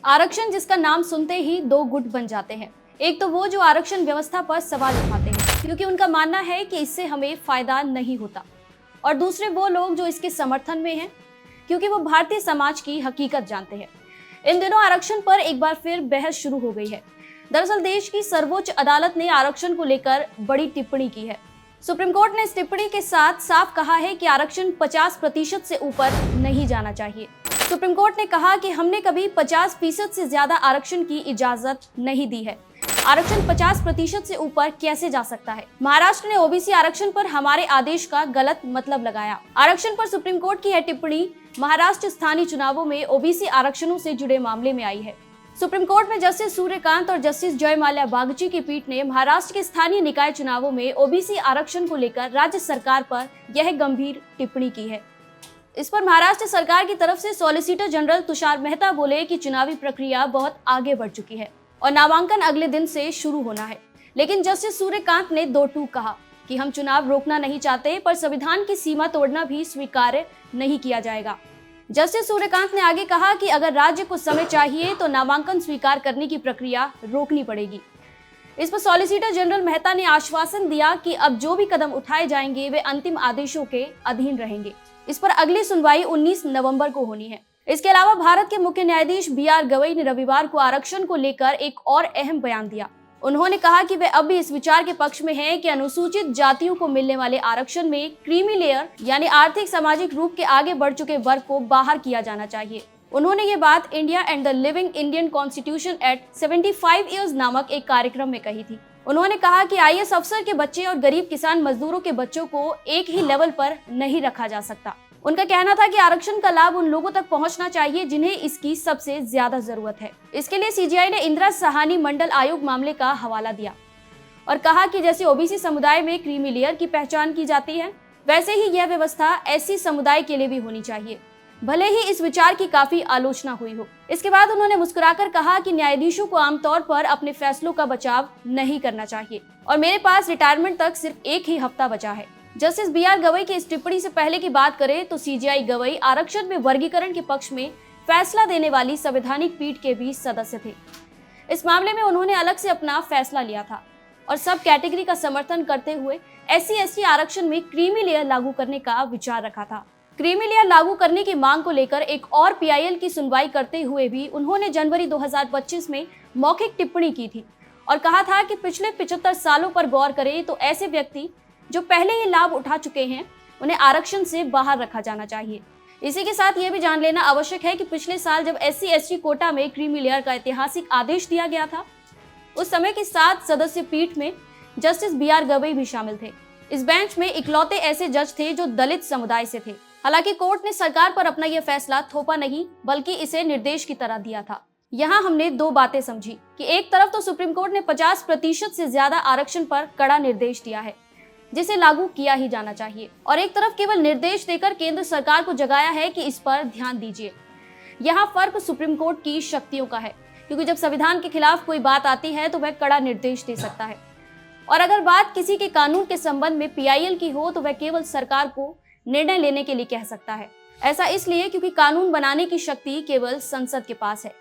आरक्षण जिसका नाम सुनते ही दो गुट बन जाते हैं। एक तो वो जो आरक्षण व्यवस्था पर सवाल उठाते हैं क्योंकि उनका मानना है कि इससे हमें फायदा नहीं होता, और दूसरे वो लोग जो इसके समर्थन में हैं क्योंकि वो भारतीय समाज की हकीकत जानते हैं। इन दिनों आरक्षण पर एक बार फिर बहस शुरू हो गई है। दरअसल देश की सर्वोच्च अदालत ने आरक्षण को लेकर बड़ी टिप्पणी की है। सुप्रीम कोर्ट ने इस टिप्पणी के साथ साफ कहा है कि आरक्षण 50% से ऊपर नहीं जाना चाहिए। सुप्रीम कोर्ट ने कहा कि हमने कभी 50% से ज्यादा आरक्षण की इजाजत नहीं दी है। आरक्षण 50% से ऊपर कैसे जा सकता है? महाराष्ट्र ने ओबीसी आरक्षण पर हमारे आदेश का गलत मतलब लगाया। आरक्षण पर सुप्रीम कोर्ट की यह टिप्पणी महाराष्ट्र स्थानीय चुनावों में ओबीसी आरक्षणों से जुड़े मामले में आई है। सुप्रीम कोर्ट में जस्टिस सूर्यकांत और जस्टिस जयमाल्या बागची की पीठ ने महाराष्ट्र के स्थानीय निकाय चुनावों में ओबीसी आरक्षण को लेकर राज्य सरकार पर यह गंभीर टिप्पणी की है। इस पर महाराष्ट्र सरकार की तरफ से सॉलिसिटर जनरल तुषार मेहता बोले कि चुनावी प्रक्रिया बहुत आगे बढ़ चुकी है और नामांकन अगले दिन से शुरू होना है। लेकिन जस्टिस सूर्यकांत ने दो टूक कहा कि हम चुनाव रोकना नहीं चाहते, पर संविधान की सीमा तोड़ना भी स्वीकार्य नहीं किया जाएगा। जस्टिस सूर्यकांत ने आगे कहा कि अगर राज्य को समय चाहिए तो नामांकन स्वीकार करने की प्रक्रिया रोकनी पड़ेगी। इस पर सॉलिसिटर जनरल मेहता ने आश्वासन दिया कि अब जो भी कदम उठाए जाएंगे वे अंतिम आदेशों के अधीन रहेंगे। इस पर अगली सुनवाई 19 नवंबर को होनी है। इसके अलावा भारत के मुख्य न्यायाधीश BR गवई ने रविवार को आरक्षण को लेकर एक और अहम बयान दिया। उन्होंने कहा कि वे अब भी इस विचार के पक्ष में हैं कि अनुसूचित जातियों को मिलने वाले आरक्षण में क्रीमी लेयर यानी आर्थिक सामाजिक रूप के आगे बढ़ चुके वर्ग को बाहर किया जाना चाहिए। उन्होंने ये बात India and the living Indian constitution eight 75 years नामक एक कार्यक्रम में कही थी। उन्होंने कहा कि IAS अफसर के बच्चे और गरीब किसान मजदूरों के बच्चों को एक ही लेवल पर नहीं रखा जा सकता। उनका कहना था कि आरक्षण का लाभ उन लोगों तक पहुंचना चाहिए जिन्हें इसकी सबसे ज्यादा जरूरत है। इसके लिए CGI ने इंदिरा साहानी मंडल आयोग मामले का हवाला दिया और कहा कि जैसे ओबीसी समुदाय में क्रीमी लेयर की पहचान की जाती है, वैसे ही यह व्यवस्था SC समुदाय के लिए भी होनी चाहिए, भले ही इस विचार की काफी आलोचना हुई हो। इसके बाद उन्होंने मुस्कुराकर कहा कि न्यायाधीशों को आमतौर पर अपने फैसलों का बचाव नहीं करना चाहिए और मेरे पास रिटायरमेंट तक सिर्फ एक ही हफ्ता बचा है। जस्टिस BR गवई की इस टिप्पणी से पहले की बात करें तो CGI गवई आरक्षण में वर्गीकरण के पक्ष में फैसला देने वाली संवैधानिक पीठ के भी सदस्य थे। इस मामले में उन्होंने अलग से अपना फैसला लिया था और सब कैटेगरी का समर्थन करते हुए SC/ST आरक्षण में क्रीमी लेयर लागू करने का विचार रखा था। क्रीमी लेयर लागू करने की मांग को लेकर एक और PIL की सुनवाई करते हुए भी उन्होंने जनवरी 2025 में मौखिक टिप्पणी की थी और कहा था कि पिछले 75 सालों पर गौर करें तो ऐसे व्यक्ति जो पहले ही लाभ उठा चुके हैं उन्हें आरक्षण से बाहर रखा जाना चाहिए। इसी के साथ ये भी जान लेना आवश्यक है कि पिछले साल जब SC/ST कोटा में क्रीमी लेयर का ऐतिहासिक आदेश दिया गया था, उस समय की 7 सदस्य पीठ में जस्टिस BR गवई भी शामिल थे। इस बेंच में इकलौते ऐसे जज थे जो दलित समुदाय से थे। हालांकि कोर्ट ने सरकार पर अपना यह फैसला थोपा नहीं, बल्कि इसे निर्देश की तरह दिया था। यहाँ हमने दो बातें समझी कि एक तरफ तो सुप्रीम कोर्ट ने 50% से ज्यादा आरक्षण पर कड़ा निर्देश दिया है जिसे लागू किया ही जाना चाहिए, और एक तरफ केवल निर्देश देकर केंद्र सरकार को जगाया है कि इस पर ध्यान दीजिए। यहाँ फर्क सुप्रीम कोर्ट की शक्तियों का है, क्योंकि जब संविधान के खिलाफ कोई बात आती है तो वह कड़ा निर्देश दे सकता है, और अगर बात किसी के कानून के संबंध में PIL की हो तो वह केवल सरकार को निर्णय लेने के लिए कह सकता है। ऐसा इसलिए क्योंकि कानून बनाने की शक्ति केवल संसद के पास है।